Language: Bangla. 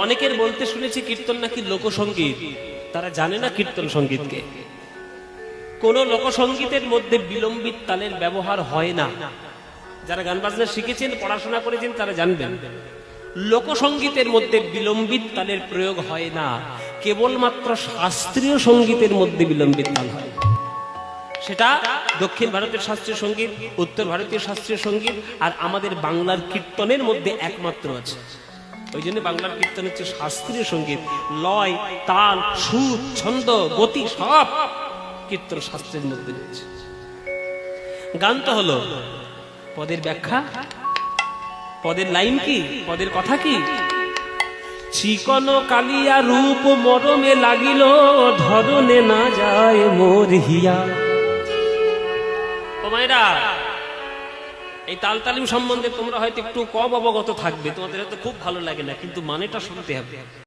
অনেকের বলতে শুনেছি কীর্তন নাকি লোকসঙ্গীত। তারা জানে না কীর্তন সঙ্গীতকে। কোন লোকসঙ্গীতের মধ্যে বিলম্বিত তালের ব্যবহার হয় না। যারা গান বাজনা শিখেছেন, পড়াশোনা করেছেন, তারা জানবেন লোকসঙ্গীতের মধ্যে বিলম্বিত তালের প্রয়োগ হয় না। কেবলমাত্র শাস্ত্রীয় সঙ্গীতের মধ্যে বিলম্বিত তাল হয়। সেটা দক্ষিণ ভারতের শাস্ত্রীয় সঙ্গীত, উত্তর ভারতীয় শাস্ত্রীয় সঙ্গীত আর আমাদের বাংলার কীর্তনের মধ্যে একমাত্র আছে। ওই জন্য বাংলার কীর্তন হচ্ছে শাস্ত্রীয় সঙ্গীত। লয়, তাল, সুর, ছন্দ, গতি সব কীর্তন শাস্ত্রের মধ্যে রয়েছে। গান তো হলো পদের ব্যাখ্যা, পদের লাইন কি, পদের কথা কি। চিকন কালিয়া রূপ মরমে লাগিল, ধরনে না যায় মোর হিয়া। ও মায়েরা, এই তাল তালিম সম্বন্ধে তোমরা হয়তো একটু কম অবগত থাকবে, তোমাদের হয়তো খুব ভালো লাগে না, কিন্তু মানেটা শুনতে হবে।